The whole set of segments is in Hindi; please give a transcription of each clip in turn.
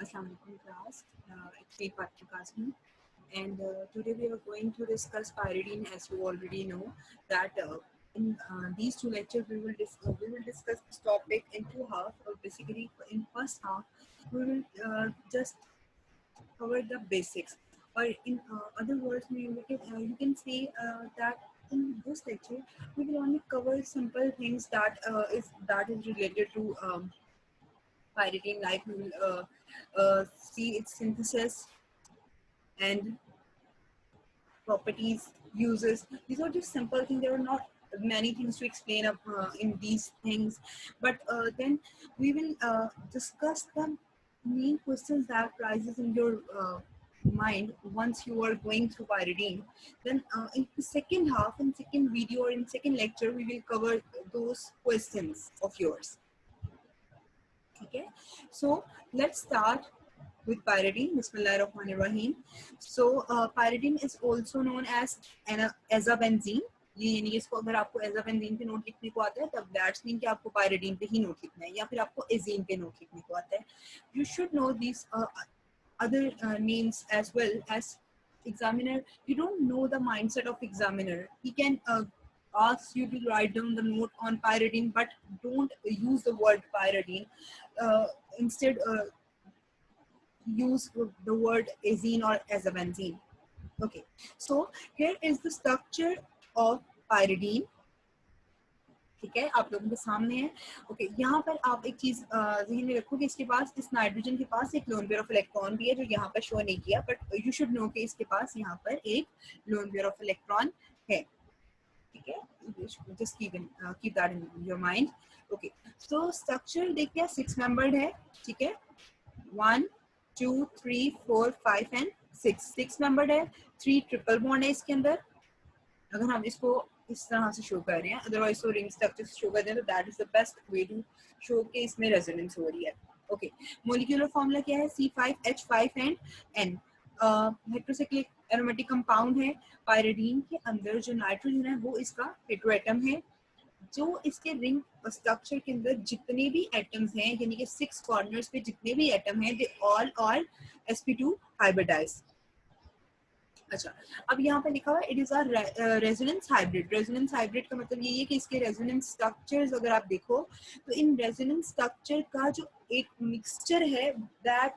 Assalamualaikum class. It's me Fatima Kazmi, and today we are going to discuss pyridine. As you already know, that in these two lectures we will discuss this topic in two halves. Basically, in first half we will just cover the basics, or in other words, you can say that in this lecture we will only cover simple things that is related to pyridine, like we will see its synthesis and properties, uses. These are just simple things. There are not many things to explain in these things, but then we will discuss the main questions that rises in your mind once you are going through pyridine. Then in the second half, in second video or in second lecture, we will cover those questions of yours. Okay, so let's start with pyridine. Bismillahirrahmanirrahim. So pyridine is also known as azabenzene. ये यानी इसको अगर आपको एजाबेंजीन पे नोट लिखने को आता है तब दैट्स मीन कि आपको पायरिडीन पे ही नोट लिखना है, या फिर आपको एजीन पे नोट लिखने को आता है. You should know these other names as well. As examiner, you don't know the mindset of examiner. He can ask you to write down the note on pyridine, but don't use the word pyridine. Instead, use the word azine or azabenzene. Okay, so here is the structure of pyridine. ठीक है, आप लोगों के सामने है. ओके, यहाँ पर आप एक चीज ध्यान में रखो कि इसके पास, इस नाइट्रोजन के पास एक लोन पेयर ऑफ इलेक्ट्रॉन भी है जो यहाँ पर शो नहीं किया, बट यू शुड नो कि इसके पास यहाँ पर एक लोन पेयर ऑफ इलेक्ट्रॉन है. ठीक है, just keep that in your mind. Okay, so structure देखिए 6 मेंबर्ड है. ठीक है, 1 2 3 4 5 एंड 6 मेंबर्ड है. 3 ट्रिपल बॉन्ड है इसके अंदर. अगर हम इसको इस तरह से शो कर रहे हैं, अदरवाइज तो रिंग स्ट्रक्चर से शो कर रहे हैं, तो that is the best way to show के इसमें रेजोनेंस हो रही है. ओके, मोलिक्यूलर फॉर्मूला क्या है? C5H5 and N. Heterocyclic aromatic compound है. पायरिडीन के अंदर जो नाइट्रोजन है वो इसका हेटेरोएटम है. जो इसके रिंग स्ट्रक्चर के अंदर जितने भी एटम्स हैं, यानी कि 6 कॉर्नर्स पे जितने भी एटम हैं, they all are sp2 hybridised. अच्छा, अब यहाँ पे लिखा हुआ है it is a resonance hybrid. Resonance hybrid का मतलब ये है कि इसके रेजोनेंस स्ट्रक्चर्स अगर आप देखो तो इन रेजोनेंस स्ट्रक्चर का जो एक मिक्सचर है, that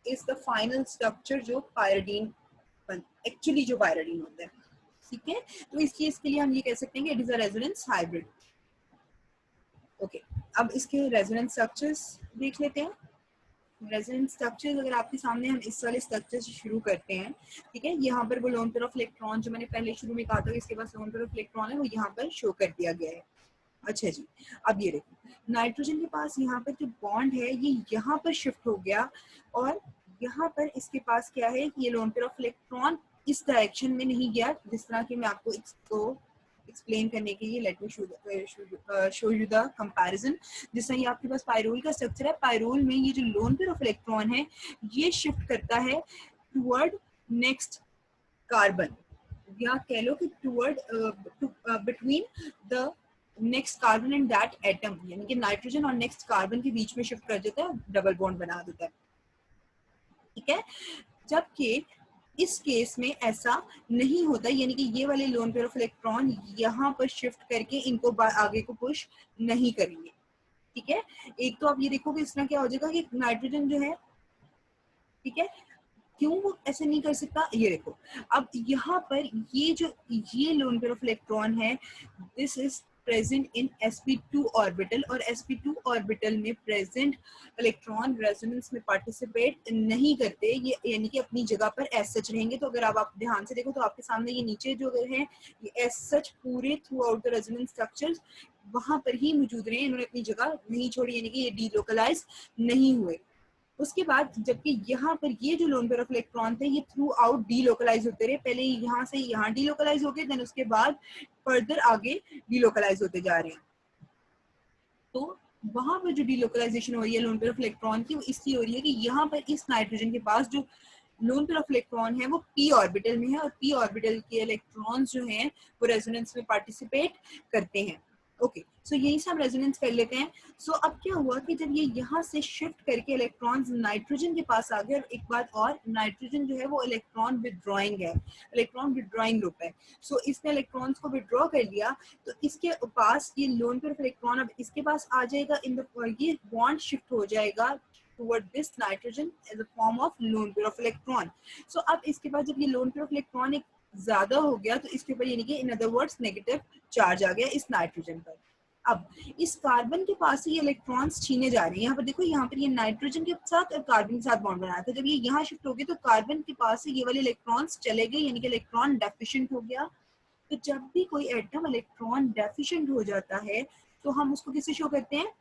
is the final structure जो पायरिडीन एक्चुअली जो पायरिडीन होता है. ठीक है, तो इस चीज के लिए हम ये कह सकते हैं कि it is a resonance hybrid. Okay, अब इसके रेजोनेंस स्ट्रक्चर्स देख लेते हैं. रेजोनेंस स्ट्रक्चर्स अगर आपके सामने, हम इस वाले स्ट्रक्चर से शुरू करते हैं. ठीक है, यहाँ पर वो लोन पेयर ऑफ इलेक्ट्रॉन जो मैंने पहले शुरू में कहा था इसके पास लोन पेयर ऑफ इलेक्ट्रॉन है, वो यहाँ पर शो कर दिया गया है. अच्छा जी, अब ये देखो, नाइट्रोजन के पास यहाँ पर जो बॉन्ड है ये यहाँ पर शिफ्ट हो गया, और यहाँ पर इसके पास क्या है कि ये लोन पेयर ऑफ इलेक्ट्रॉन इस डायरेक्शन में नहीं गया, जिस तरह की मैं आपको इसको एक्सप्लेन करने के लिए let me show you the comparison. जिस तरह ये आपके पास पायरोल का स्ट्रक्चर है, पायरोल में ये जो लोन पेयर ऑफ इलेक्ट्रॉन है ये शिफ्ट करता है टुवर्ड नेक्स्ट कार्बन, या कह लो कि toward between the next carbon and that atom, यानी कि नाइट्रोजन और नेक्स्ट कार्बन के बीच में शिफ्ट कर देता है, डबल बॉन्ड बना देता है. ठीक है, जबकि इस केस में ऐसा नहीं होता, यानी कि ये वाले लोन पेयर ऑफ इलेक्ट्रॉन यहाँ पर शिफ्ट करके इनको आगे को पुश नहीं करेंगे. ठीक है, एक तो आप ये देखो कि इस तरह क्या हो जाएगा कि नाइट्रोजन जो है, ठीक है, क्यों वो ऐसे नहीं कर सकता, ये देखो. अब यहाँ पर ये लोन पेयर ऑफ इलेक्ट्रॉन है, this is present in sp2 orbital, और sp2 ऑर्बिटल में प्रेजेंट इलेक्ट्रॉन रेजोनेंस में पार्टिसिपेट नहीं करते, ये यानी कि अपनी जगह पर एज सच रहेंगे. तो अगर आप ध्यान से देखो तो आपके सामने ये नीचे जो है ये एज सच पूरे through out the resonance structures वहां पर ही मौजूद रहे, इन्होंने अपनी जगह नहीं छोड़ी, यानी कि ये डीलोकलाइज नहीं हुए. उसके बाद जबकि यहाँ पर ये जो लोन पेयर ऑफ इलेक्ट्रॉन थे ये थ्रू आउट डीलोकलाइज होते रहे, पहले यहाँ से यहाँ डीलोकलाइज हो गए, देन उसके बाद फर्दर आगे डीलोकलाइज होते जा रहे हैं. तो वहां पर जो डीलोकलाइजेशन हो रही है लोन पेयर ऑफ इलेक्ट्रॉन की, वो इसलिए हो रही है कि यहाँ पर इस नाइट्रोजन के पास जो लोन पेयर ऑफ इलेक्ट्रॉन है वो p ऑर्बिटल में है, और p ऑर्बिटल के इलेक्ट्रॉन्स जो हैं वो रेजोनेंस में पार्टिसिपेट करते हैं. ओके, सो यही से हम रेजोनेंस कर लेते हैं। सो अब क्या हुआ कि जब ये यहाँ से शिफ्ट करके इलेक्ट्रॉन्स नाइट्रोजन के पास आ गए, और एक बात और, नाइट्रोजन जो है वो इलेक्ट्रॉन विदड्रॉइंग है, इलेक्ट्रॉन विदड्रॉइंग ग्रुप है। सो इसने इलेक्ट्रॉन्स को विदड्रॉ कर लिया, तो इसके पास ये लोन पेयर ऑफ इलेक्ट्रॉन अब इसके पास आ जाएगा, इन द ये बॉन्ड शिफ्ट हो जाएगा toward this nitrogen as a form of lone pair of electron. सो अब इसके बाद जब ये लोन पेयर ऑफ इलेक्ट्रॉन एक ज्यादा हो गया, तो इसके ऊपर यानी कि in other words negative charge आ गया इस नाइट्रोजन पर। अब इस कार्बन के पास से ये इलेक्ट्रॉन्स छीने जा रहे हैं। यहाँ पर देखो, यहाँ पर ये नाइट्रोजन के साथ और कार्बन के साथ बॉन्ड बनाया था, जब ये यहाँ शिफ्ट हो गया तो कार्बन के पास से ये वाले इलेक्ट्रॉन्स चले गए, यानी कि इलेक्ट्रॉन डेफिशिएंट हो गया। तो जब भी कोई एटम इलेक्ट्रॉन डेफिशिएंट हो जाता है तो हम उसको किससे शो करते हैं?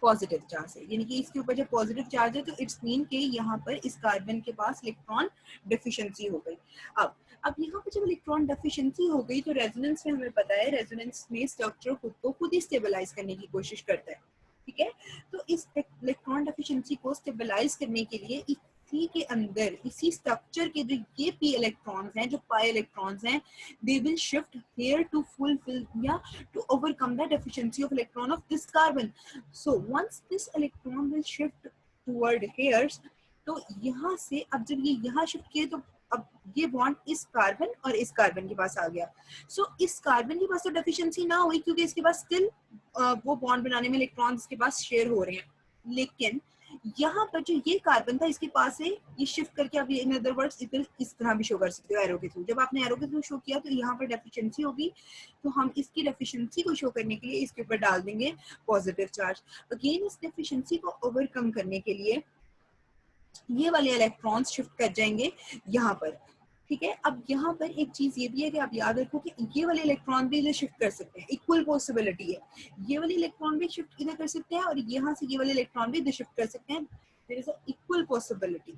पॉजिटिव चार्ज से। यानी कि इसके ऊपर जब पॉजिटिव चार्ज है तो इट्स मीन कि यहाँ पर इस कार्बन के पास इलेक्ट्रॉन डेफिशिएंसी हो गई। अब यहाँ पर जब इलेक्ट्रॉन डेफिशिएंसी हो गई तो रेजोनेंस में हमें पता है, रेजोनेंस में स्ट्रक्चर खुद को खुद ही स्टेबलाइज करने की कोशिश करता है, ठीक है। तो इस इलेक्ट्रॉन डेफिशिएंसी को स्टेबलाइज करने के लिए इसी के अंदर, इसी स्ट्रक्चर के जो ये पी इलेक्ट्रॉन्स हैं, जो पाई इलेक्ट्रॉन्स हैं, they will shift here to fulfil या to overcome the deficiency of electron of this carbon. So once this electron will shift toward here, तो यहाँ से अब जब ये यहाँ शिफ्ट किए तो अब ये बॉन्ड इस कार्बन और इस कार्बन के पास आ गया। सो इस कार्बन के पास तो डेफिशिएंसी ना हुई क्योंकि इसके पास स्टिल वो बॉन्ड बनाने में इलेक्ट्रॉन्स इसके पास शेयर हो रहे हैं, लेकिन यहाँ पर जो ये कार्बन था इसके पास से ये शिफ्ट करके आप इन अदर वर्ड्स इधर इस तरह भी शो कर सकते हो एरो के थ्रू। जब आपने एरो के थ्रू शो किया तो यहाँ पर डेफिशिएंसी होगी, तो हम इसकी डेफिशिएंसी को शो करने के लिए इसके ऊपर डाल देंगे पॉजिटिव चार्ज। अगेन इस डेफिशिएंसी को ओवरकम करने के लिए ये वाले इलेक्ट्रॉन्स शिफ्ट कर जाएंगे यहाँ पर, ठीक है। अब यहाँ पर एक चीज ये भी है कि आप याद रखो कि ये वाले इलेक्ट्रॉन भी इधर शिफ्ट कर सकते हैं, इक्वल पॉसिबिलिटी है। ये वाले इलेक्ट्रॉन भी शिफ्ट इधर कर सकते हैं और यहाँ से ये वाले इलेक्ट्रॉन भी इधर शिफ्ट कर सकते हैं, there is a equal possibility.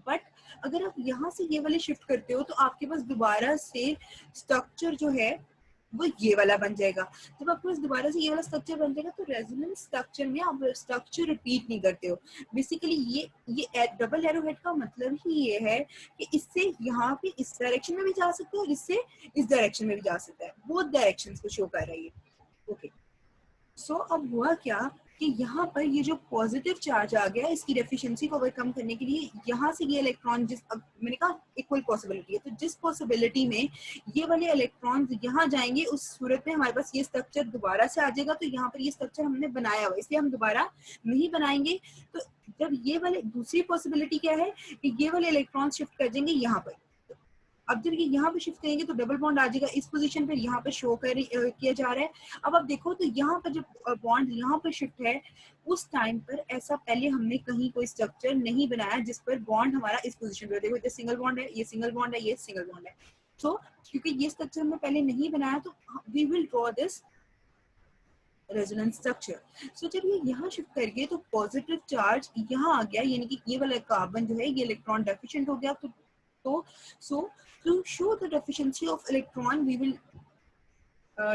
But अगर आप यहाँ से ये वाले शिफ्ट करते हो तो आपके पास दोबारा से स्ट्रक्चर जो है वो ये वाला बन जाएगा। जब आपके पास दोबारा से ये वाला स्ट्रक्चर बन जाएगा तो रेजोनेंस स्ट्रक्चर में आप स्ट्रक्चर रिपीट नहीं करते हो। बेसिकली ये डबल एरो हेड का मतलब ही ये है कि इससे यहाँ पे इस डायरेक्शन में भी जा सकते हो और इससे इस डायरेक्शन में भी जा सकता है, बोथ डायरेक्शंस को शो कर रहा है ये। ओके, सो अब हुआ क्या कि यहाँ पर ये जो पॉजिटिव चार्ज आ गया, इसकी डेफिशिएंसी को ओवरकम करने के लिए यहाँ से ये इलेक्ट्रॉन, जिस अब मैंने कहा इक्वल पॉसिबिलिटी है, तो जिस पॉसिबिलिटी में ये वाले इलेक्ट्रॉन यहाँ जाएंगे उस सूरत में हमारे पास ये स्ट्रक्चर दोबारा से आ जाएगा। तो यहाँ पर ये स्ट्रक्चर हमने बनाया हुआ, इसलिए हम दोबारा नहीं बनाएंगे। तो जब ये वाले, दूसरी पॉसिबिलिटी क्या है कि ये वाले इलेक्ट्रॉन शिफ्ट कर जाएंगे यहाँ पर। अब जब ये यहाँ पे शिफ्ट करेंगे तो डबल बॉन्ड आ जाएगा इस पोजीशन पे, यहाँ पे शो किया जा रहा है। अब आप देखो तो यहाँ पर जब बॉन्ड यहाँ पर शिफ्ट है, उस टाइम पर ऐसा पहले हमने कहीं कोई स्ट्रक्चर नहीं बनाया जिस पर बॉन्ड हमारा इस पोजीशन पे, देखो ये सिंगल बॉन्ड है, ये सिंगल बॉन्ड है, ये सिंगल बॉन्ड है। तो क्योंकि ये स्ट्रक्चर हमने पहले नहीं बनाया तो we will draw this resonance structure. सो जब ये यहाँ शिफ्ट कर गए तो पॉजिटिव चार्ज यहाँ आ गया, यानी कि ये वाला कार्बन जो है ये इलेक्ट्रॉन डेफिशिएंट हो गया। So to show the deficiency of electron, we will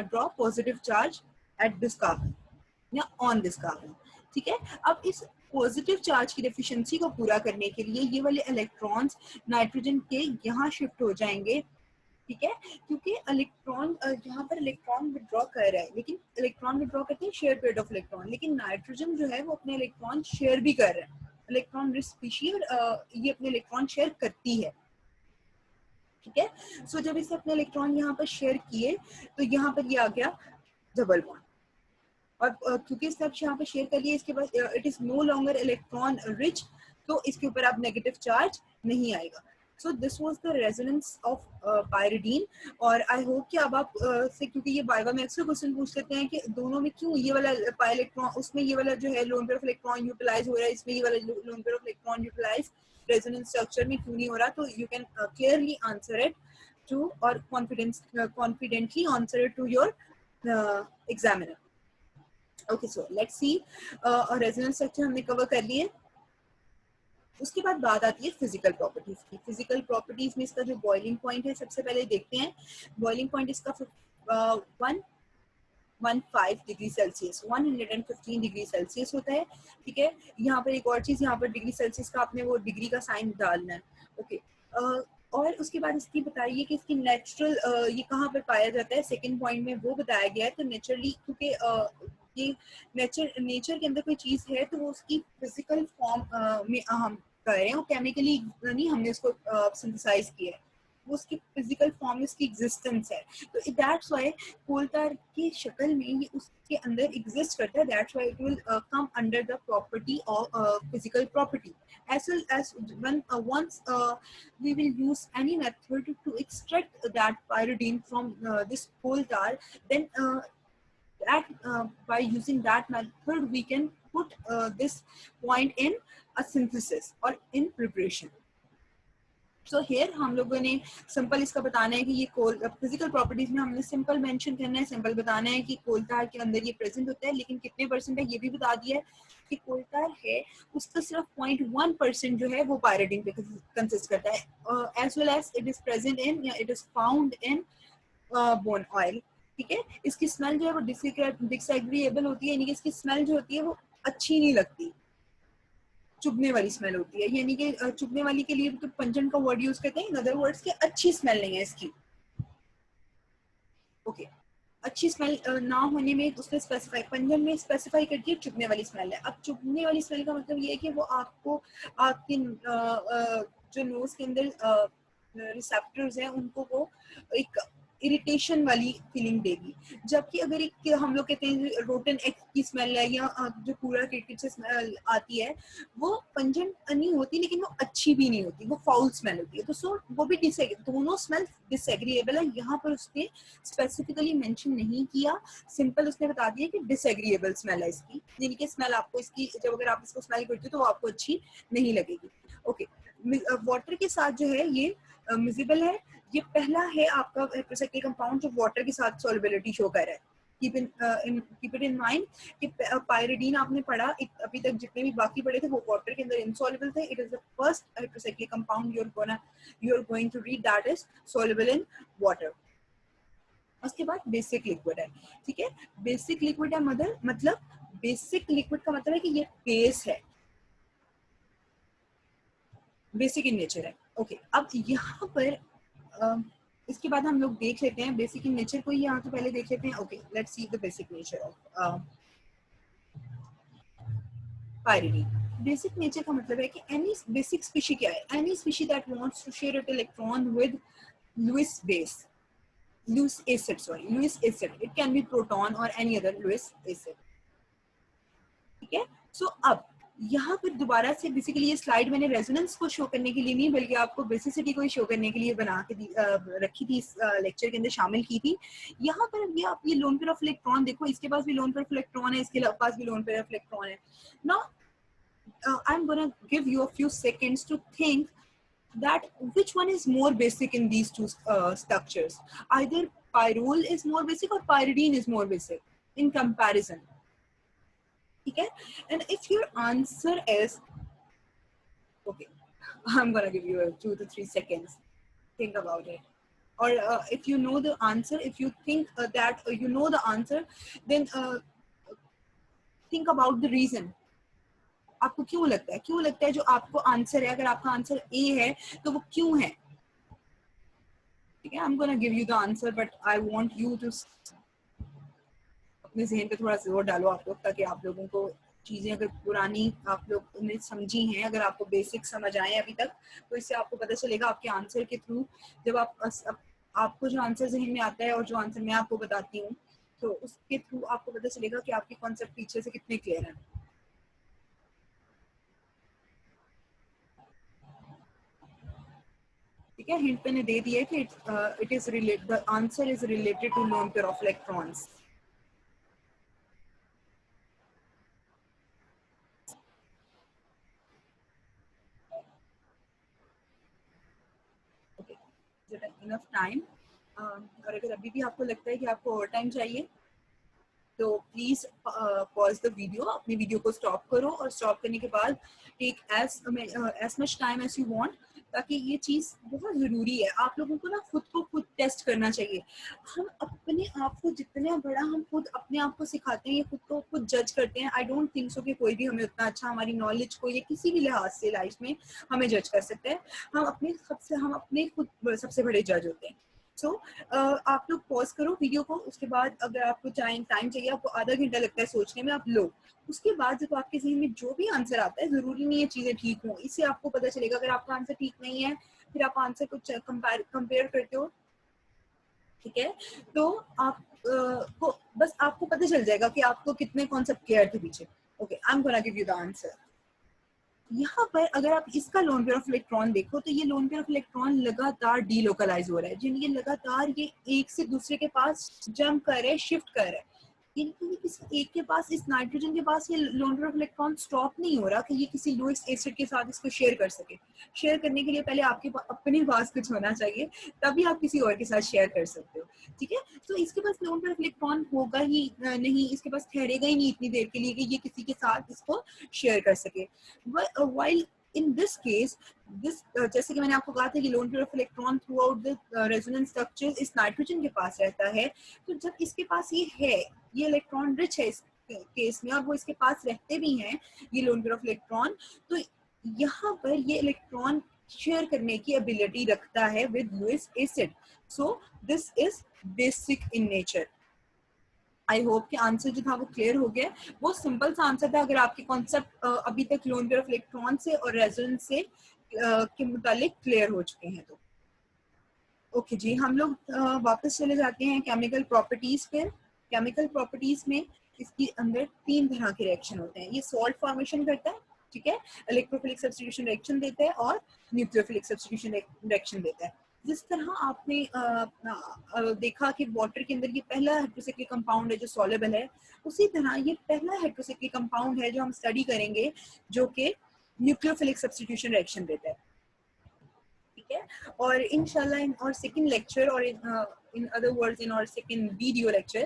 draw positive charge at this carbon या on this carbon, ठीक है। अब इस पॉजिटिव चार्ज की डेफिशिएंसी को पूरा करने के लिए ये वाले इलेक्ट्रॉन्स नाइट्रोजन के यहाँ शिफ्ट हो जाएंगे, ठीक है। क्योंकि इलेक्ट्रॉन यहाँ पर इलेक्ट्रॉन विड्रॉ कर रहा है, लेकिन इलेक्ट्रॉन विड्रॉ करते हैं शेयर पेयर ऑफ इलेक्ट्रॉन, लेकिन नाइट्रोजन जो है वो अपने इलेक्ट्रॉन शेयर भी कर रहा है। इलेक्ट्रॉन रिच स्पीशीज ये अपने इलेक्ट्रॉन शेयर करती है, ठीक है। सो जब इसने अपने इलेक्ट्रॉन यहाँ पर शेयर किए तो यहाँ पर ये आ गया डबल बॉन्ड, और क्योंकि इसने यहाँ पर शेयर कर लिया, इसके बाद it is no longer electron rich, तो इसके ऊपर अब नेगेटिव चार्ज नहीं आएगा। So this was the resonance of pyridine. और आई होप कि अब आप से, क्योंकि ये वाइवा में अक्सर क्वेश्चन पूछ लेते हैं कि दोनों में क्यों ये वाला पाई इलेक्ट्रॉन, उसमें ये वाला जो है lone pair of electron utilise हो रहा है, इसमें ये वाला lone pair of electron utilise resonance structure में क्यों नहीं हो रहा, तो you can clearly answer it to और confidently answer it to your examiner. Okay, so let's see, resonance structure हमने कवर कर लिए। उसके बाद बात आती है फिजिकल प्रॉपर्टीज की। फिजिकल प्रॉपर्टीज में इसका जो बॉइलिंग पॉइंट है सबसे पहले देखते हैं। बॉइलिंग पॉइंट इसका 115 डिग्री सेल्सियस, 115 डिग्री सेल्सियस होता है, ठीक है। यहाँ पर एक और चीज, यहाँ पर डिग्री सेल्सियस का आपने वो डिग्री का साइन डालना है, ओके। और उसके बाद इसकी बताइए कि इसकी नेचुरल ये कहाँ पर पाया जाता है, सेकंड पॉइंट में वो बताया गया है। तो नेचुरली क्योंकि ये नेचर के अंदर कोई चीज है तो वो उसकी फिजिकल फॉर्म में हम कर रहे हैं, वो केमिकली नहीं हमने उसको सिंथेसाइज किया है, वो उसकी फिजिकल फॉर्म में उसकी एग्जिस्टेंस है। तो दैट्स व्हाई कोल tar की शक्ल में ये उसके अंदर एग्जिस्ट करता है, that's why it will come under the property of physical property. as well as when once we will use any method to extract that pyridine from this coal tar, then by using that method we can put this point in a synthesis or in preparation. So here हम लोगों ने सिंपल इसका बताना है कि ये कोल फिजिकल प्रॉपर्टीज में हमने सिंपल मेंशन करना है, सिंपल बताना है कि कोल tar के अंदर ये प्रेजेंट होता है, लेकिन कितने परसेंट है ये भी बता दिया है कि कोल tar है उसका सिर्फ 0.1% जो है वो पायरिडीन पे कंसिस्ट करता है, as well as it is present in या it is found in bone oil. ठीक है, इसकी स्मेल जो है वो डिसएग्रीएबल होती है, यानी कि इसकी स्मेल जो होती है वो अच्छी नहीं लगती, चुभने वाली स्मेल होती है, यानी कि चुभने वाली के लिए तो पंजन का वर्ड यूज करते हैं, इन अदर वर्ड्स के अच्छी स्मेल नहीं है इसकी। ओके, अच्छी स्मेल ना होने में उसने स्पेसिफाई, पंजन में स्पेसिफाई करती है चुभने वाली स्मेल है। अब चुभने वाली स्मेल का मतलब ये है कि वो आपको आपके जो नोज के अंदर रिसेप्टर्स हैं उनको वो एक इरिटेशन वाली फीलिंग देगी, जबकि अगर एक हम लोग कहते हैं रोटन एग की स्मेल है या जो पूरा क्रिकेट से स्मेल आती है वो पंजन नहीं होती, लेकिन वो अच्छी भी नहीं होती, वो फाउल स्मेल होती है। तो सो वो भी दोनों स्मेल डिसएग्रीएबल है, यहाँ पर उसने स्पेसिफिकली मेंशन नहीं किया, सिंपल उसने बता दिया कि डिसएग्रीएबल स्मेल है इसकी, यानी कि स्मेल आपको इसकी जब अगर आप इसको स्मेल करते हो तो वो आपको अच्छी नहीं लगेगी। ओके, वाटर के साथ जो है ये मिजिबल है, ये पहला है आपका हेट्रोसाइक्लिक कंपाउंड जो वाटर के साथ सॉल्युबिलिटी शो कर रहा है। कीप इट इन माइंड कि पायरिडीन आपने पढ़ा, अभी तक जितने भी बाकी पढ़े थे वो वाटर के अंदर इनसॉल्युबल थे। It is the first heterocyclic compound you are going to read that is soluble in water. उसके बाद बेसिक लिक्विड है, ठीक है, बेसिक लिक्विड है मतलब बेसिक लिक्विड का मतलब है कि ये बेस है, बेसिक इन नेचर है। ओके, अब यहाँ पर इसके बाद हम लोग देख लेते हैं बेसिक इन नेचर को, यहाँ तो पहले देख लेते हैं। Okay, let's see the basic nature of pyridine. Basic nature का मतलब है कि एनी बेसिक स्पीशी क्या है, any species that wants to share it electron with Lewis base, Lewis acid, sorry, Lewis acid, it can be proton or any other Lewis acid। ठीक है, सो अब यहाँ पर दोबारा से बेसिकली ये स्लाइड मैंने रेजोनेंस को शो करने के लिए नहीं बल्कि आपको बेसिसिटी को शो करने के लिए बना के रखी थी, इस लेक्चर के अंदर शामिल की थी। यहाँ पर ये आप ये लोन पेयर ऑफ इलेक्ट्रॉन देखो, इसके पास भी लोन पेयर ऑफ इलेक्ट्रॉन है, इसके पास भी लोन पेयर ऑफ इलेक्ट्रॉन है। Now I am gonna give you a few seconds to think that which one is more basic in these two structures. Either pyrrole is more basic or pyridine is more basic in comparison. Okay, and if your answer is okay, I'm gonna give you a 2 to 3 seconds, think about it. Or if you know the answer, if you think that you know the answer, then think about the reason. आपको क्यों लगता है जो आपको आंसर है, अगर आपका आंसर ए है तो वो क्यों है? ठीक है, I'm gonna give you the answer, but I want you to अपने जहन पे थोड़ा जोर डालो आप लोग, ताकि आप लोगों को चीजें अगर पुरानी आप लोग ने समझी हैं, अगर आपको बेसिक समझ आए अभी तक, तो इससे आपको पता चलेगा आपके आंसर के थ्रू, जब आपको जो आंसर जहन में आता है और जो आंसर मैं आपको बताती हूँ तो उसके थ्रू आपको पता चलेगा कि आपके कॉन्सेप्ट पीछे से कितने क्लियर हैं। ठीक है, हिंट मैंने दे दिया है कि it is related, the answer is related to lone pair of electrons. Enough time, और अगर अभी भी आपको लगता है कि आपको और टाइम चाहिए तो प्लीज पॉज द वीडियो, अपनी वीडियो को स्टॉप करो और स्टॉप करने के बाद take as much time as you want ताकि ये चीज़ बहुत ज़रूरी है। आप लोगों को ना खुद को खुद टेस्ट करना चाहिए। हम अपने आप को जितना बड़ा हम खुद अपने आप को सिखाते हैं, ये खुद को खुद जज करते हैं, आई डोंट थिंक सो कि कोई भी हमें उतना अच्छा हमारी नॉलेज को या किसी भी लिहाज से लाइफ में हमें जज कर सकता है। हम अपने खुद सबसे बड़े जज होते हैं। सो आप लोग पॉज करो वीडियो को, उसके बाद अगर आपको टाइम चाहिए, आपको आधा घंटा लगता है सोचने में, आप लो। उसके बाद जब आपके ज़हन में जो भी आंसर आता है, ज़रूरी नहीं है चीज़ें ठीक हों, इससे आपको पता चलेगा। अगर आपका आंसर ठीक नहीं है, फिर आप आंसर को कंपेयर करते हो, ठीक है, तो आप को बस आपको पता चल जाएगा कि आपको कितने कॉन्सेप्ट क्लियर थे पीछे। Okay, I am gonna give you the answer. यहाँ पर अगर आप इसका लोन पेयर ऑफ इलेक्ट्रॉन देखो, तो ये लोन पेयर ऑफ इलेक्ट्रॉन लगातार डीलोकलाइज हो रहा है, यानी ये लगातार ये एक से दूसरे के पास जंप कर रहे हैं, शिफ्ट कर रहे हैं। यानी कि ये किसी एक के पास, इस नाइट्रोजन के पास ये loan pair of electron stop नहीं हो रहा कि ये किसी लुईस एसिड के साथ इसको शेयर कर सके। शेयर करने के लिए पहले आपके अपने पास कुछ होना चाहिए, तभी आप किसी और के साथ शेयर कर सकते हो, ठीक है। तो इसके पास लोन पेयर ऑफ इलेक्ट्रॉन होगा ही नहीं, इसके पास ठहरेगा ही नहीं इतनी देर के लिए कि ये किसी के साथ इसको शेयर कर सके। while in this case, जैसे कि मैंने आपको कहा था कि loan pair of electron through out the resonance structures इस नाइट्रोजन के पास रहता है, तो जब इसके पास ये है, ये इलेक्ट्रॉन रिच है इस केस में, और वो इसके पास रहते भी हैं ये लोन पेयर ऑफ इलेक्ट्रॉन, तो यहाँ पर ये इलेक्ट्रॉन शेयर करने की एबिलिटी रखता है with Lewis acid. So this is basic in nature. I hope कि आंसर जो था वो क्लियर हो गया। वो सिंपल सा आंसर था, अगर आपके कॉन्सेप्ट अभी तक लोन पेयर ऑफ इलेक्ट्रॉन से और रेजोनेंस से के मुतालिक क्लियर हो चुके हैं तो ओके जी। हम लोग वापस चले जाते हैं केमिकल प्रॉपर्टीज पे। केमिकल प्रॉपर्टीज में इसके अंदर 3 तरह के रिएक्शन होते हैं। ये सॉल्ट फॉर्मेशन करता है, ठीक है, इलेक्ट्रोफिलिक सब्स्टिट्यूशन रिएक्शन देता है और न्यूक्लियोफिलिक सब्स्टिट्यूशन रिएक्शन देता है। जिस तरह आपने देखा कि वाटर के अंदर ये पहला हेट्रोसाइक्लिक कंपाउंड है जो सॉल्युबल है, उसी तरह ये पहला हेट्रोसाइक्लिक कंपाउंड है जो हम स्टडी करेंगे, जो कि न्यूक्लियोफिलिक सब्स्टिट्यूशन रिएक्शन देता है, ठीक है। और इंशाल्लाह इन और सेकंड लेक्चर और in other words in our second video lecture,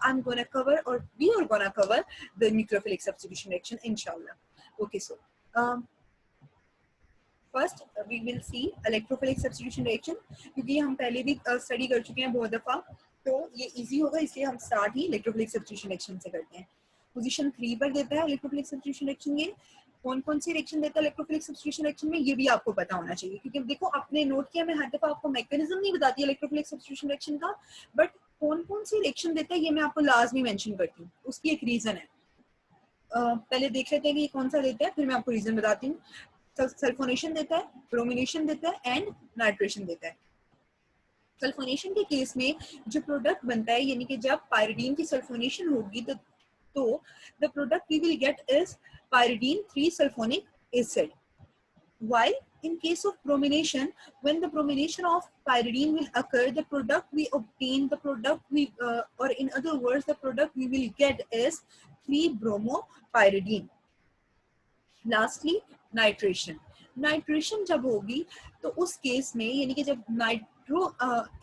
I'm gonna cover, or we are gonna cover, the nucleophilic substitution reaction inshallah. Okay, so first we will see electrophilic substitution reaction, क्योंकि हम पहले भी स्टडी कर चुके हैं बहुत दफा, तो ये इजी होगा, इसलिए हम स्टार्ट ही इलेक्ट्रोफिलिक सब्स्टिट्यूशन रिएक्शन से करते हैं। पोजीशन 3 पर देता है इलेक्ट्रोफिलिक सब्स्टिट्यूशन रिएक्शन। ये कौन कौन सी रिएक्शन देता है इलेक्ट्रोफिलिक सब्स्टिट्यूशन रिएक्शन में, ये भी आपको पता होना चाहिए, क्योंकि देखो आपने नोट किया, मैं हर दफा आपको मैकेनिज्म नहीं बताती इलेक्ट्रोफिलिक सब्स्टिट्यूशन रिएक्शन का, बट कौन कौन सी रिएक्शन देता है ये मैं आपको लाजमी मेंशन करती हूँ, उसकी एक रीजन है। पहले देख लेते हैं कि कौन सा देता है, फिर मैं आपको रीजन बताती हूँ। सल्फोनेशन देता है, ब्रोमिनेशन देता है एंड नाइट्रेशन देता है। सल्फोनेशन के केस में जो प्रोडक्ट बनता है, यानी कि जब पायरिडीन की सल्फोनेशन होगी तो the product we will get is pyridine 3 sulfonic acid. While in case of bromination, when the bromination of pyridine will occur, the product we obtain, or in other words, the product we will get is 3-bromopyridine. Lastly, nitration. Nitration जब होगी तो उस केस में, यानी कि जब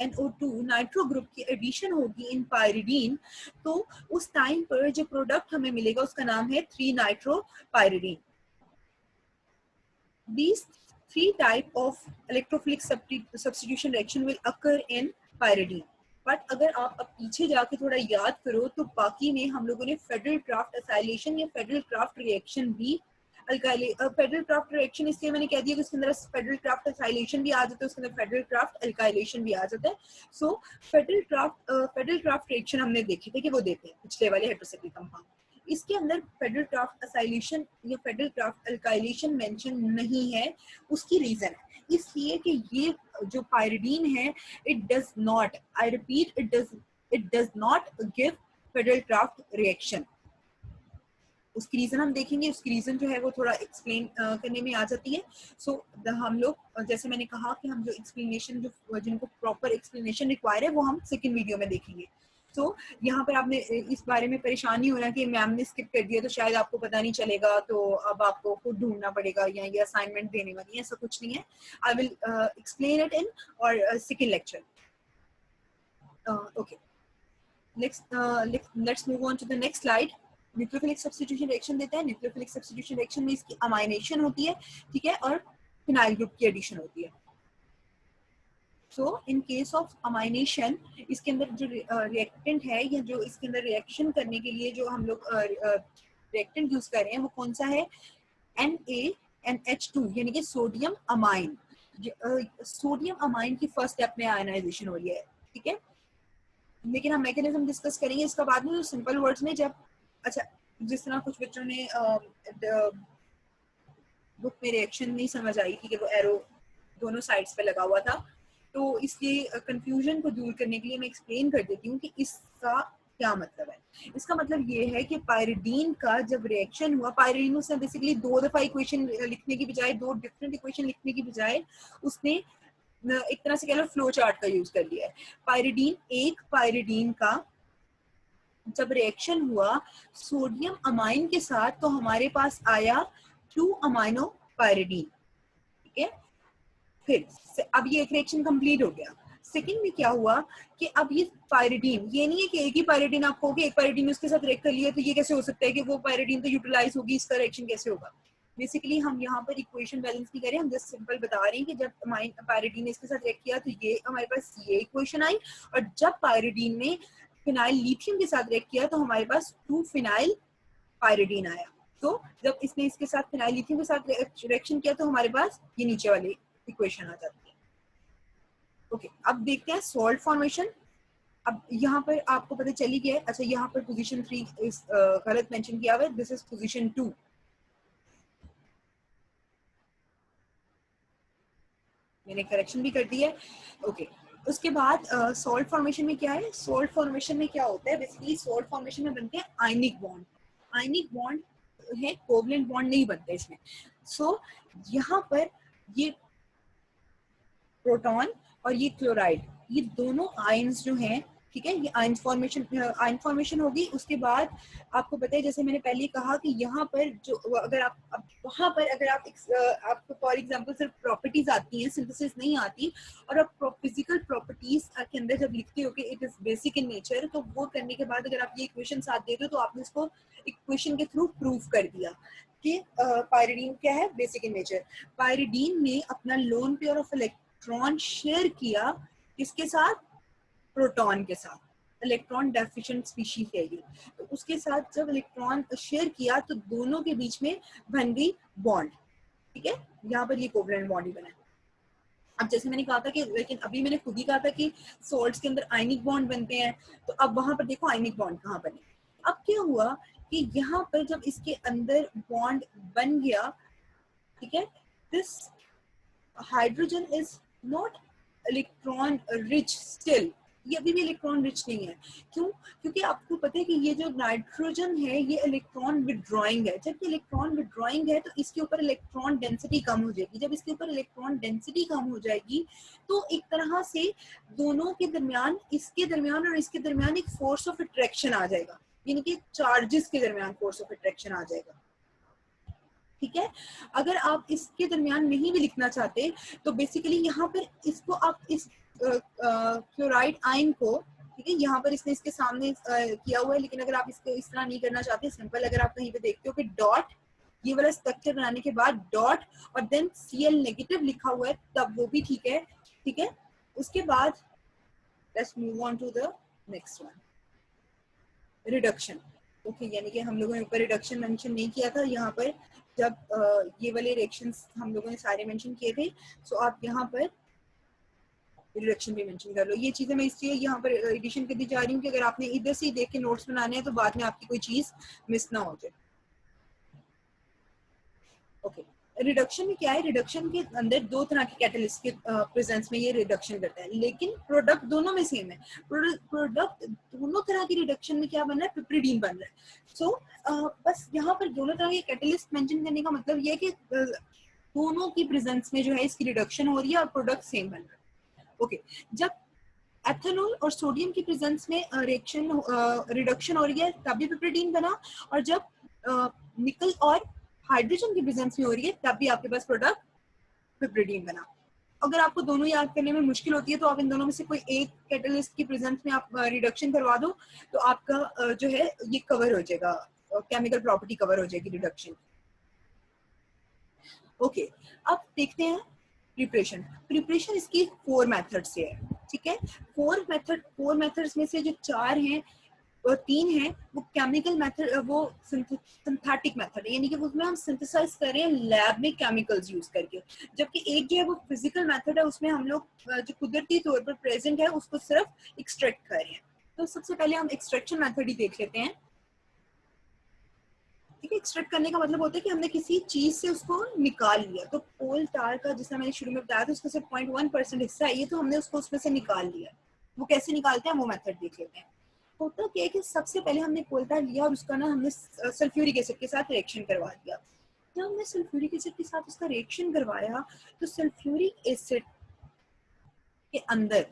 NO2 नाइट्रो ग्रुप की एडिशन होगी इन पायरिडीन, तो उस टाइम पर जो प्रोडक्ट हमें मिलेगा उसका नाम है 3-नाइट्रोपायरिडीन। These 3 type of electrophilic substitution reaction will occur in pyridine. But अगर आप अब पीछे जाके थोड़ा याद करो तो बाकी में हम लोगों ने फेडरल क्राफ्ट एसाइलेशन या फेडरल क्राफ्ट रिएक्शन भी फेडरल क्राफ्ट रिएक्शन इसलिए मैंने कह दिया कि उसके अंदर फेडरल क्राफ्ट एसाइलेशन भी आ जाता है, उसके अंदर फेडरल क्राफ्ट एल्काइलेशन भी आ जाता है। सो फेडरल क्राफ्ट रिएक्शन हमने देखे थे कि वो देते हैं पिछले वाले हेट्रोसाइक्लिक कंपाउंड। इसके अंदर फेडरल क्राफ्ट एसाइलेशन या फेडरल क्राफ्ट एल्काइलेशन मेंशन नहीं है। उसकी रीजन है इसलिए कि ये जो पायरिडीन है, it does not, I repeat, it does not give federal craft reaction. उसकी रीजन हम देखेंगे, उसकी रीजन जो है वो थोड़ा एक्सप्लेन करने में आ जाती है। सो हम लोग, जैसे मैंने कहा कि हम जो एक्सप्लेनेशन, जो जिनको प्रॉपर एक्सप्लेनेशन रिक्वायर है, वो हम सेकंड वीडियो में देखेंगे। तो यहाँ पर आपने इस बारे में परेशान नहीं होना कि मैम ने स्किप कर दिया तो शायद आपको पता नहीं चलेगा, तो अब आपको खुद ढूंढना पड़ेगा या ये असाइनमेंट देने वाली है, ऐसा कुछ नहीं है। I will explain it in और second lecture. Okay, let's move on to the next slide. Nucleophilic substitution reaction देता है। न्यूक्लियोफिलिक सब्स्टिट्यूशन रिएक्शन में इसकी अमाइनेशन होती है, ठीक है, और फिनाइल ग्रुप की एडिशन होती है। सो इन केस ऑफ अमाइनेशन, इसके अंदर जो रिएक्टेंट है या जो इसके अंदर रिएक्शन करने के लिए जो हम लोग रिएक्टेंट यूज कर रहे हैं वो कौन सा है, NaNH2 यानी कि सोडियम अमाइन। सोडियम अमाइन की फर्स्ट स्टेप में आयनाइजेशन हो रही है, ठीक है। लेकिन हम मैकेनिज्म डिस्कस करेंगे इसका बाद में। तो सिंपल वर्ड्स में जब, अच्छा, जिस तरह कुछ बच्चों ने बुक में रिएक्शन नहीं समझ आई थी कि वो एरो दोनों साइड्स पे लगा हुआ था, तो इसलिए कंफ्यूजन को दूर करने के लिए मैं एक्सप्लेन कर देती हूँ कि इसका क्या मतलब है। इसका मतलब ये है कि पायरिडीन का जब रिएक्शन हुआ, पायरिडीन उसने बेसिकली 2 दफा इक्वेशन लिखने की बजाय, 2 डिफरेंट इक्वेशन लिखने की बजाय उसने एक तरह से कह लो फ्लो चार्ट का यूज कर लिया है। पायरिडीन का जब रिएक्शन हुआ सोडियम अमाइन के साथ, तो हमारे पास आया 2 अमाइनो पायरिडीन, ठीक है। फिर अब ये एक रिएक्शन कंप्लीट हो गया। सेकंड में क्या हुआ कि अब ये पायरिडीन, ये नहीं है कि एक ही पायरिडीन आप कहोगे एक पायरिडीन उसके साथ रिएक्ट कर लिया तो ये कैसे हो सकता है कि वो पायरिडीन तो यूटिलाइज होगी, इसका रिएक्शन कैसे होगा। बेसिकली हम यहाँ पर इक्वेशन बैलेंस नहीं करें, हम जस्ट सिंपल बता रहे हैं कि जब पायरिडीन ने इसके साथ रिएक्ट किया तो ये हमारे पास ये इक्वेशन आई, और जब पायरिडीन ने फिनाइल लिथियम के साथ रिएक्ट किया तो हमारे पास 2 फिनाइल पायरिडीन आया। तो जब इसने इसके साथ फिनाइल लिथियम के साथ रिएक्शन किया तो हमारे पास ये नीचे वाली इक्वेशन आ जाती है। ओके, अब देखते हैं सॉल्ट फॉर्मेशन। अब यहाँ पर आपको पता चली गया है, अच्छा यहाँ पर पोजीशन 3 इस गलत मेंशन किया हुआ है, दिस इज पोजीशन 2। मैंने करेक्शन भी कर दी है। ओके, उसके बाद सॉल्ट फॉर्मेशन में क्या है, सॉल्ट फॉर्मेशन में क्या होता है, बेसिकली सॉल्ट फॉर्मेशन में बनते हैं आयनिक बॉन्ड। आयनिक बॉन्ड है, कोवलेंट बॉन्ड नहीं बनते इसमें। सो यहाँ पर ये प्रोटॉन और ये क्लोराइड, ये दोनों आयंस जो हैं, ठीक है, ये आयन फॉर्मेशन होगी। उसके बाद आपको पता है, जैसे मैंने पहले कहा कि यहाँ पर जो अगर आप वहां पर अगर आपको फॉर एग्जांपल सिर्फ प्रॉपर्टीज आती हैं, सिंथेसिस नहीं आती, और आप फिजिकल प्रॉपर्टीज के अंदर जब लिखते हो कि it is basic in nature, तो वो करने के बाद अगर आप ये इक्वेशन साथ देते हो तो आपने इसको इक्वेशन के थ्रू प्रूव कर दिया कि पायरिडीन क्या है, बेसिक इन नेचर। पायरिडीन ने अपना loan pair of electron share किया किसके साथ, प्रोटॉन के साथ। इलेक्ट्रॉन डेफिशिएंट स्पीशीज है ये, तो उसके साथ जब इलेक्ट्रॉन शेयर किया तो दोनों के बीच में बन गई बॉन्ड, ठीक है। यहाँ पर ये कोवलेंट बॉन्ड ही बना है। अब जैसे मैंने कहा था कि, लेकिन अभी मैंने खुद ही कहा था कि सॉल्ट्स के अंदर आयनिक बॉन्ड बनते हैं, तो अब वहां पर देखो आयनिक बॉन्ड कहाँ बने। अब क्या हुआ कि यहाँ पर जब इसके अंदर बॉन्ड बन गया, ठीक है, this hydrogen is not electron rich still, ये अभी भी इलेक्ट्रॉन रिच नहीं है। क्यों? क्योंकि आपको पता है कि ये जो नाइट्रोजन है ये इलेक्ट्रॉन विड्रॉइंग है। जब ये इलेक्ट्रॉन विड्रॉइंग है तो इसके ऊपर इलेक्ट्रॉन डेंसिटी कम हो जाएगी। जब इसके ऊपर इलेक्ट्रॉन डेंसिटी कम हो जाएगी तो एक तरह से दोनों के दरमियान, इसके दरमियान और इसके दरमियान एक फोर्स ऑफ अट्रैक्शन आ जाएगा, यानी कि चार्जेस के दरमियान फोर्स ऑफ अट्रैक्शन आ जाएगा, ठीक है। अगर आप इसके दरमियान नहीं भी लिखना चाहते तो बेसिकली यहाँ पर इसको आप इस क्लोराइड आयन को, ठीक है, यहाँ पर इसने इसके सामने किया हुआ है, लेकिन अगर आप इसको इस तरह नहीं करना चाहते, सिंपल अगर आप कहीं पे देखते हो कि डॉट, ये वाला स्ट्रक्चर बनाने के बाद डॉट और देन Cl नेगेटिव लिखा हुआ है, तब वो भी ठीक है, ठीक है। उसके बाद let's move on to the next one, reduction. Okay, यानी कि हम लोगों ने ऊपर रिडक्शन मेंशन नहीं किया था, यहाँ पर जब ये वाले रिएक्शंस हम लोगों ने सारे मेंशन किए थे, सो आप यहाँ पर रिडक्शन भी मेंशन कर लो। ये चीजें मैं इसलिए यहाँ पर एडिशन करती जा रही हूँ कि अगर आपने इधर से ही देख के नोट्स बनाने हैं तो बाद में आपकी कोई चीज मिस ना हो जाए। ओके, रिडक्शन में क्या है, रिडक्शन के अंदर 2 तरह के कैटलिस्ट के प्रेजेंस में ये रिडक्शन करता है, लेकिन प्रोडक्ट दोनों में सेम है। प्रोडक्ट दोनों तरह की रिडक्शन में क्या बन रहा है, पिपरिडीन बन रहा है। सो बस यहाँ पर दोनों तरह के कैटलिस्ट मेंशन करने का मतलब ये है कि दोनों की प्रेजेंस में जो है इसकी रिडक्शन हो रही है और प्रोडक्ट सेम बन रहा है। ओके, जब एथेनॉल और सोडियम की प्रेजेंस में रिडक्शन हो रही है तब भी पिपरिडीन बना, और जब निकल और हाइड्रोजन की प्रेजेंस में हो रही है तब भी आपके पास प्रोडक्ट पिपरिडीन बना। अगर आपको दोनों याद करने में मुश्किल होती है तो आप इन दोनों में से कोई एक कैटलिस्ट की प्रेजेंस में आप रिडक्शन करवा दो तो आपका जो है ये कवर हो जाएगा, केमिकल प्रॉपर्टी कवर हो जाएगी रिडक्शन। ओके, अब देखते हैं प्रिपरेशन। प्रिपरेशन इसकी 4 मेथड से है, ठीक है। 4 मेथड्स में से जो 4 हैं और 3 है वो केमिकल मेथड, वो सिंथेटिक मेथड है, यानी कि उसमें हम सिंथेसाइज कर रहे हैं लैब में केमिकल्स यूज करके। जबकि एक जो है वो फिजिकल मेथड है, उसमें हम लोग जो कुदरती तौर पर प्रेजेंट है उसको सिर्फ एक्सट्रैक्ट कर रहे हैं। तो सबसे पहले हम एक्सट्रैक्शन मेथड ही देख लेते हैं, ठीक है। एक्सट्रैक्ट करने का मतलब होता है कि हमने किसी चीज से उसको निकाल लिया। तो कोल टार का, जिसने मैंने शुरू में बताया था, उसका सिर्फ 0.1% हिस्सा है ये, तो हमने उसको उसमें से निकाल लिया। वो कैसे निकालते हैं वो मेथड देख लेते हैं। होता क्या है कि सबसे पहले हमने कोल टार लिया और उसका ना हमने सल्फ्यूरिक एसिड के साथ रिएक्शन करवा दिया। जब हमने सल्फ्यूरिक एसिड के साथ उसका रिएक्शन करवाया तो सल्फ्यूरिक एसिड के अंदर,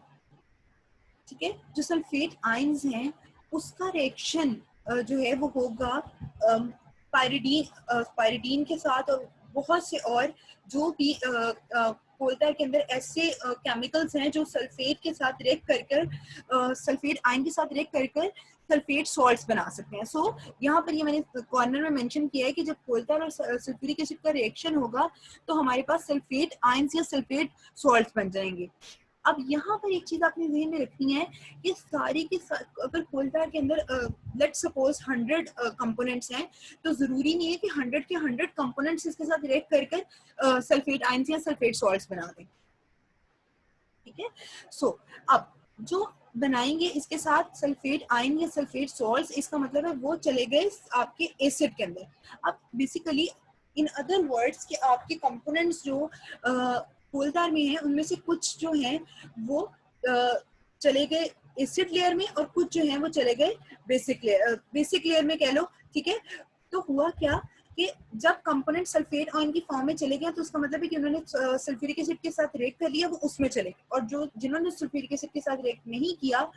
ठीक है, जो सल्फेट आयंस हैं उसका रिएक्शन जो है वो होगा पायरिडीन के साथ, और बहुत से और जो भी कोल्टा के अंदर ऐसे केमिकल्स हैं जो सल्फेट के साथ रिएक्ट कर कर सल्फेट आयन के साथ रिएक्ट कर कर सल्फेट सॉल्ट्स बना सकते हैं। सो यहाँ पर ये मैंने कॉर्नर में मेंशन किया है कि जब कोल्टा और सल्फ्यूरिक एसिड का रिएक्शन होगा तो हमारे पास सल्फेट आयंस या सल्फेट सॉल्ट्स बन जाएंगे। अब यहाँ पर एक चीज आपने ध्यान में रखनी है कि सारी की अगर कोल्टार के अंदर लेट सपोज 100 कंपोनेंट्स हैं, तो जरूरी नहीं है कि 100 के 100 कंपोनेंट्स इसके साथ रिएक्ट कर कर सल्फेट आयंस या सल्फेट सॉल्ट्स बना दें, ठीक है। सो अब जो बनाएंगे इसके साथ सल्फेट आयन या सल्फेट सॉल्ट्स, इसका मतलब है वो चले गए आपके एसिड के अंदर। अब बेसिकली इन अदर वर्ड्स कि आपके कंपोनेंट्स जो कोलदार में है उनमें से कुछ जो हैं वो चले गए एसिड लेयर में और कुछ जो है वो चले गए बेसिक लेयर में कह लो, ठीक है। तो हुआ क्या कि जब कंपोनेंट सल्फेट आयन की फॉर्म में चले गए तो उसका मतलब है कि उन्होंने सल्फ्यूरिक एसिड के साथ रिएक्ट कर लिया, वो उसमें चले गए। और जो जिन्होंने सल्फ्यूरिक एसिड के साथ रिएक्ट नहीं किया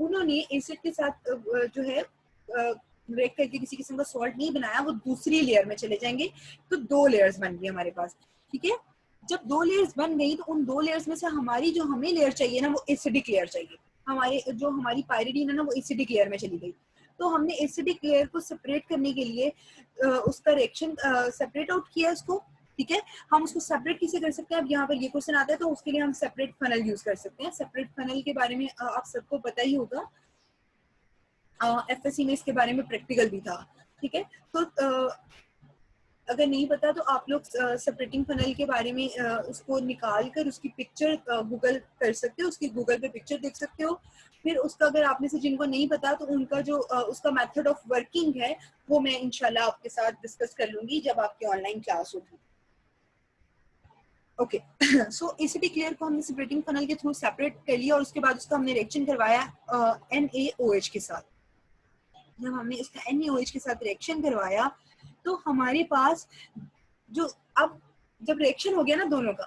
उन्होंने एसिड के साथ जो है रिएक्ट करके किसी किस्म का सॉल्ट नहीं बनाया, वो दूसरी लेयर में चले जाएंगे। तो 2 लेयर्स बन गई हमारे पास, ठीक है। जब 2 लेयर्स बन गई तो उन 2 लेयर्स में से हमारी जो हमें लेयर चाहिए ना वो एसिडिक लेयर चाहिए। हमारी पायरिडीन है ना वो एसिडिक लेयर में चली गई। तो हमने एसिडिक लेयर को सेपरेट करने के लिए उसका रिएक्शन सेपरेट आउट किया उसको, ठीक है। हम उसको सेपरेट कैसे कर सकते हैं, अब यहाँ पर ये क्वेश्चन आता है, तो उसके लिए हम सेपरेट फनल यूज कर सकते हैं। सेपरेट फनल के बारे में आप सबको पता ही होगा, एफएससी में इसके बारे में प्रैक्टिकल भी था, ठीक है। तो अगर नहीं पता तो आप लोग सेपरेटिंग फनल के बारे में उसको निकाल कर उसकी पिक्चर गूगल कर सकते हो, उसकी गूगल पे पिक्चर देख सकते हो। फिर उसका अगर आप में से जिनको नहीं पता तो उनका जो उसका मेथड ऑफ वर्किंग है वो मैं इंशाल्लाह आपके साथ डिस्कस कर लूंगी जब आपकी ऑनलाइन क्लास होगी। ओके, सो एसिडिक लेयर को हमने सेपरेटिंग फनल के थ्रू सेपरेट कर लिया और उसके बाद उसका हमने रिएक्शन करवाया NaOH के साथ। जब हमने इसका NaOH के साथ रिएक्शन करवाया तो हमारे पास जो अब जब रिएक्शन हो गया ना दोनों का,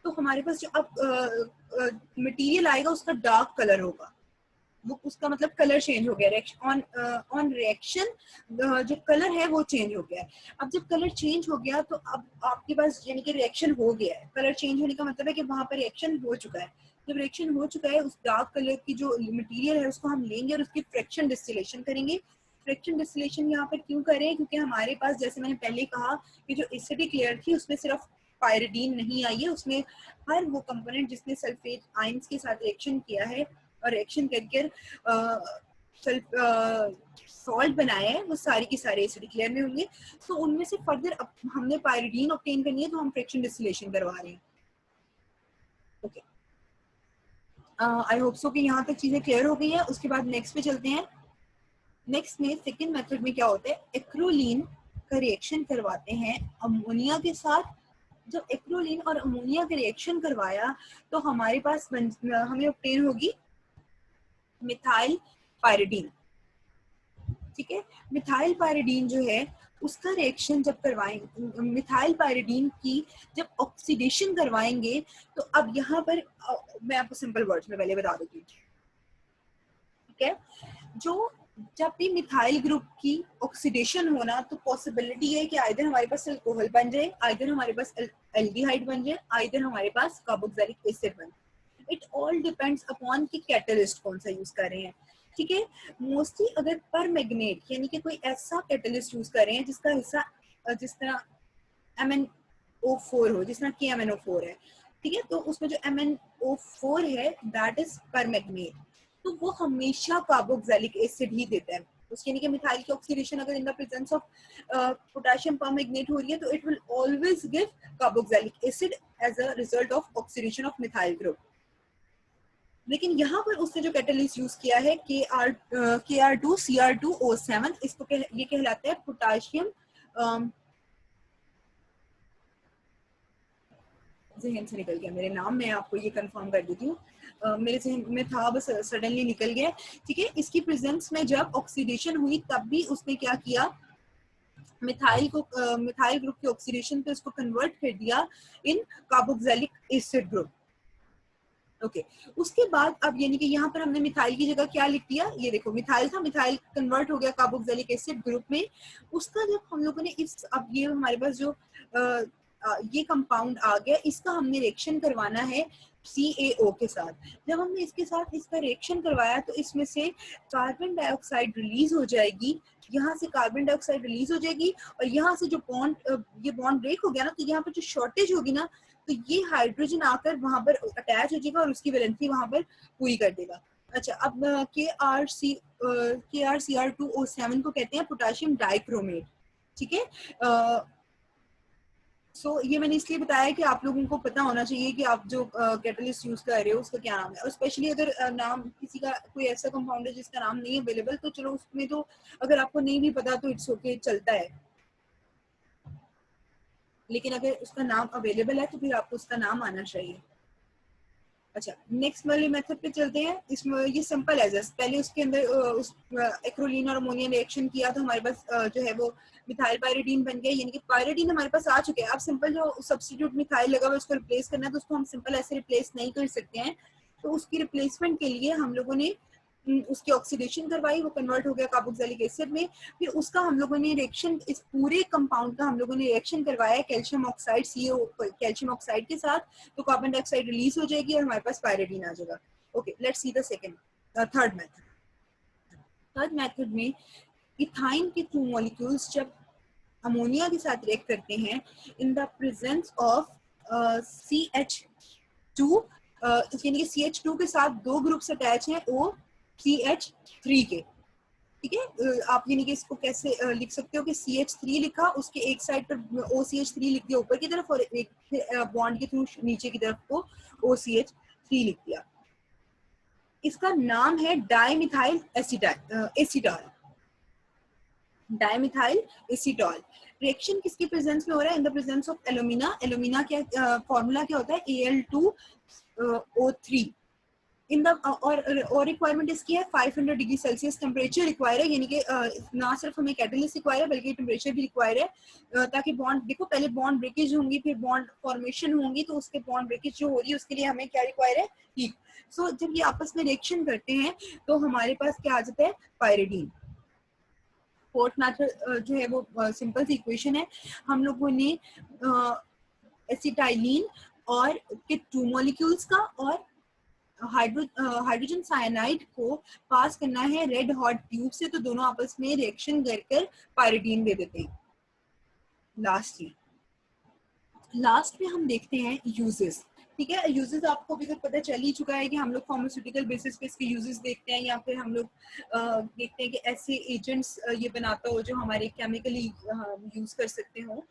तो हमारे पास जो अब मटेरियल आएगा उसका डार्क कलर होगा। वो उसका मतलब कलर चेंज हो गया, ऑन रिएक्शन जो कलर है वो चेंज हो गया। अब जब कलर चेंज हो गया तो अब आपके पास यानी कि रिएक्शन हो गया है। कलर चेंज होने का मतलब है कि वहां पर रिएक्शन हो चुका है। जब रिएक्शन हो चुका है उस डार्क कलर की जो मटेरियल है उसको हम लेंगे और उसकी फ्रैक्शन डिस्टिलेशन करेंगे। फ्रैक्शन डिस्टिलेशन यहाँ पर क्यों करें, क्योंकि हमारे पास जैसे मैंने पहले कहा कि जो एसिडिक लेयर थी उसमें सिर्फ पायरिडीन नहीं आई है, उसमें हर वो कंपोनेंट जिसने सल्फेट आयंस के साथ रिएक्शन किया है और रिएक्शन करके सॉल्ट बनाया है वो सारी की सारी एसिडिक लेयर में होंगे। तो उनमें से फर्दर हमने पायरिडीन ऑब्टेन करनी है तो हम फ्रैक्शन डिस्टिलेशन करवा रहे हैं। ओके, आई होप सो कि यहाँ तक चीजें क्लियर हो गई हैं। उसके बाद नेक्स्ट पे चलते हैं। नेक्स्ट में सेकेंड मेथड में क्या होता है, एक्रोलीन का रिएक्शन करवाते हैं अमोनिया के साथ। जब एक्रोलीन और अमोनिया का रिएक्शन करवाया तो हमारे पास हमें ऑब्टेन होगी मिथाइल पायरिडीन, ठीक है। मिथाइल पायरिडीन जो है उसका रिएक्शन जब करवाएंगे, मिथाइल पायरिडीन की जब ऑक्सीडेशन करवाएंगे तो अब यहाँ पर मैं आपको सिंपल वर्ड्स में पहले बता देती हूँ, ठीक है। जो जब भी मिथाइल ग्रुप की ऑक्सीडेशन होना तो पॉसिबिलिटी है कि आइदर हमारे पास अल्कोहल बन जाए, आइदर हमारे पास एल्डिहाइड बन जाए, आइदर हमारे पास कार्बोक्सिलिक एसिड बन जाए। इट ऑल डिपेंड्स अपॉन कि कैटलिस्ट कौन सा यूज कर रहे हैं, ठीक है। मोस्टली अगर पर मैग्नेट यानी कि कोई ऐसा कैटलिस्ट यूज कर रहे हैं जिसका हिस्सा जिस तरह MnO4 हो, जिसमें KMnO4 है, ठीक है, तो उसमें जो MnO4 है दैट इज परमैग्नेट, तो वो हमेशा कार्बोक्सिलिक एसिड ही देता है उसके, यानी कि मिथाइल की ऑक्सीडेशन अगर in the presence of potassium permanganate हो रही है तो it will always give carboxylic acid as a result of oxidation of methyl group. लेकिन यहाँ पर उसने जो कैटलिस्ट यूज किया है Kr2Cr2O7, इसको ये कहलाता है पोटाशियम, जहन से निकल गया मेरे नाम, मैं आपको ये कंफर्म कर देती हूँ, मेरे जहन में था बस सडनली निकल गया, ठीक है। इसकी प्रेजेंस में जब ऑक्सीडेशन हुई तब भी उसने क्या किया, मिथाइल को मिथाइल ग्रुप की ऑक्सीडेशन पे उसको कन्वर्ट कर दिया इन कार्बोक्सिलिक एसिड ग्रुप। ओके उसके बाद अब यानी कि यहाँ पर हमने मिथाइल की जगह क्या लिख दिया, ये देखो मिथाइल था, मिथाइल कन्वर्ट हो गया कार्बोक्सिलिक एसिड ग्रुप में। उसका जब हम लोगों ने इस, अब ये हमारे पास जो ये कंपाउंड आ गया, इसका हमने रिएक्शन करवाना है CaO के साथ। जब हमने इसके साथ इसका रिएक्शन करवाया तो इसमें से कार्बन डाइऑक्साइड रिलीज हो जाएगी, यहाँ से कार्बन डाइऑक्साइड रिलीज हो जाएगी, और यहाँ से जो बॉन्ड, ये बॉन्ड ब्रेक हो गया ना, तो यहाँ पर जो शॉर्टेज होगी ना, तो ये हाइड्रोजन आकर वहां पर अटैच हो जाएगा और उसकी वैलेंसी वहां पर पूरी कर देगा। अच्छा, अब KrCr2O7 को कहते हैं पोटेशियम डाइक्रोमेट, ठीक है। सो ये मैंने इसलिए बताया कि आप लोगों को पता होना चाहिए कि आप जो कैटलिस्ट यूज कर रहे हो उसका क्या नाम है, और स्पेशली अगर नाम किसी का कोई ऐसा कंपाउंड है जिसका नाम नहीं अवेलेबल, तो चलो उसमें तो अगर आपको नहीं भी पता तो इट्स ओके, चलता है, लेकिन अगर उसका नाम अवेलेबल है तो फिर आपको उसका नाम आना चाहिए। अच्छा, नेक्स्ट वाले मेथड पे चलते हैं। इसमें ये सिंपल है, जस्ट पहले उसके अंदर उस एक्रोलीन और अमोनिया रिएक्शन किया तो हमारे पास जो है वो मिथाइल पायरिडीन बन गया, यानी कि पायरिडीन हमारे पास आ चुके हैं। अब सिंपल जो सब्स्टिट्यूट मिथाइल लगा हुआ उसको रिप्लेस करना है, तो उसको हम सिंपल ऐसे रिप्लेस नहीं कर सकते हैं, तो उसकी रिप्लेसमेंट के लिए हम लोगों ने उसकी ऑक्सीडेशन करवाई, वो कन्वर्ट हो गया कार्बोक्सिलिक एसिड में। फिर उसका हम लोगों ने रिएक्शन, इस पूरे कंपाउंड का हम लोगों ने रिएक्शन करवाया calcium oxide CO calcium oxide के साथ, तो कार्बन डाइऑक्साइड रिलीज हो जाएगी और हमारे पास पायरिडीन आ जाएगा। Okay, let's see the third method. Third method में इथाइन के टू मॉलिक्यूल्स जब अमोनिया के साथ रिएक्ट करते हैं इन द प्रेजेंस ऑफ CH2, यानी कि CH2 के साथ दो ग्रुप्स अटैच हैं OCH3 के, ठीक है। आप यानी कि इसको कैसे लिख सकते हो कि CH3 लिखा, उसके एक साइड पर OCH3 लिख दिया ऊपर की तरफ, और एक बॉन्ड के थ्रू नीचे की तरफ को OCH3 लिख दिया। इसका नाम है डाइमिथाइल एसीटॉल, डाइमिथाइल एसीटॉल। रिएक्शन किसकी प्रेजेंस में हो रहा है, इन the presence of alumina. Alumina क्या फॉर्मूला क्या होता है, Al2O3 इन द, और रिक्वायरमेंट इसकी है 500 डिग्री सेल्सियस टेम्परेचर रिक्वायर है, यानी कि ना सिर्फ हमें कैटलिस्ट रिक्वायर है बल्कि टेम्परेचर भी रिक्वायर है, ताकि बॉन्ड, देखो पहले बॉन्ड ब्रेकेज होंगी फिर बॉन्ड फॉर्मेशन होंगी, तो उसके बॉन्ड ब्रेकेज जो हो रही है उसके लिए हमें क्या रिक्वायर है, हीट। सो जब ये आपस में रिएक्शन करते हैं तो हमारे पास क्या आ जाता है, पायरिडीन। फोर्थ मेथड जो है वो सिंपल सी इक्वेशन है, हम लोगों ने एसिटाइलिन और के टू मॉलिक्यूल्स का और हाइड्रोजन साइनाइड को पास करना है रेड हॉट ट्यूब से, तो दोनों आपस में रिएक्शन कर पायरिडीन दे देते हैं। लास्ट में हम देखते हैं यूजेस, ठीक है। यूजेस आपको भी पता चल ही चुका है कि हम लोग फार्मास्यूटिकल बेसिस पे इसके यूजेस देखते हैं, या फिर हम लोग देखते हैं कि ऐसे एजेंट्स ये बनाता हो जो हमारे केमिकली यूज कर सकते हो,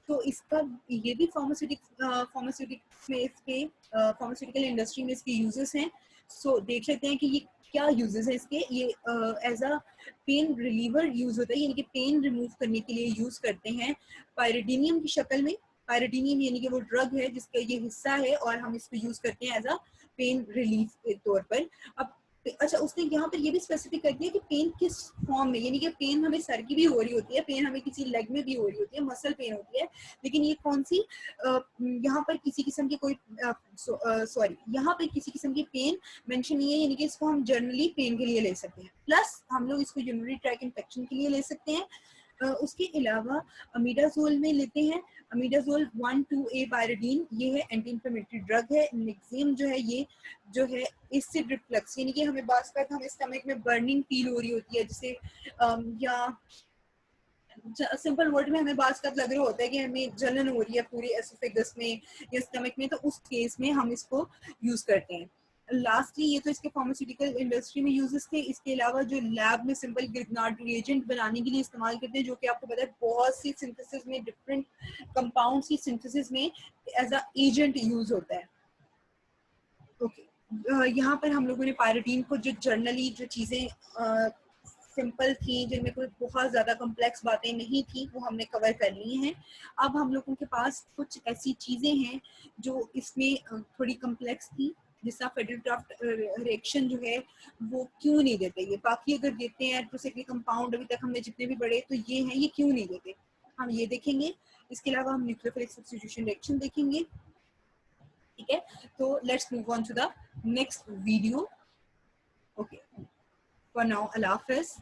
तो इसका ये भी फार्मास्यूटिकल इंडस्ट्री में इसके यूजेस हैं। सो देख लेते हैं कि ये क्या यूजेस है इसके। ये as a pain reliever use होता है, यानी कि पेन रिमूव करने के लिए यूज करते हैं पायरिडीनियम की शक्ल में। पायरिडीनियम यानी कि वो ड्रग है जिसका ये हिस्सा है, और हम इसको यूज करते हैं एज अ पेन रिलीफ के तौर पर। अब अच्छा, उसने यहाँ पर ये भी स्पेसिफिक कर दिया कि पेन किस फॉर्म में, यानी कि पेन हमें सर की भी हो रही होती है, पेन हमें किसी लेग में भी हो रही होती है, मसल पेन होती है, लेकिन ये कौन सी, यहाँ पर किसी किस्म की कोई यहाँ पर किसी किस्म की पेन मेंशन नहीं है, यानी कि इसको हम जनरली पेन के लिए ले सकते हैं, प्लस हम लोग इसको यूरिनरी ट्रैक इन्फेक्शन के लिए ले सकते हैं। उसके अलावा अमीडाजोल में लेते हैं, अमीडाजोल 1,2-A पायरिडीन, ये है एंटी इंफ्लेमेटरी ड्रग है। नेक्सेम जो है ये जो है एसिड रिफ्लक्स, यानी कि हमें बात हमें स्टमक में बर्निंग फील हो रही होती है, जैसे या सिंपल वर्ड में हमें बात लग रहा होता है कि हमें जलन हो रही है पूरी एसोफेगस में या स्टमक में, तो उस केस में हम इसको यूज करते हैं। लास्टली ये तो इसके फार्मास्यूटिकल इंडस्ट्री में यूजेस थे, इसके अलावा जो लैब में सिंपल ग्रिग्नार्ड रिएजेंट बनाने के लिए इस्तेमाल करते हैं, जो कि आपको पता है बहुत सी सिंथेसिस में, डिफरेंट कंपाउंड्स की सिंथेसिस में एज अ एजेंट यूज होता है। ओके, यहाँ पर हम लोगों ने पायरिडीन को जो जर्नली जो चीजें सिंपल थी, जिनमें कोई बहुत ज्यादा कॉम्प्लेक्स बातें नहीं थी, वो हमने कवर कर ली हैं। अब हम लोगों के पास कुछ ऐसी चीजें हैं जो इसमें थोड़ी कॉम्प्लेक्स थी, जिसका फेडरल ड्राफ्ट रिएक्शन जो है वो क्यों नहीं देते। ये बाकी अगर देते हैं एट्रोसाइक्लिक कंपाउंड, अभी तक हमने जितने भी पढ़े तो ये हैं, ये क्यों नहीं देते, हम ये देखेंगे। इसके अलावा हम न्यूक्लियोफिलिक सब्स्टिट्यूशन रिएक्शन देखेंगे। ठीक है, तो let's move on to the next video. Okay, for now अल्लाह हाफिज।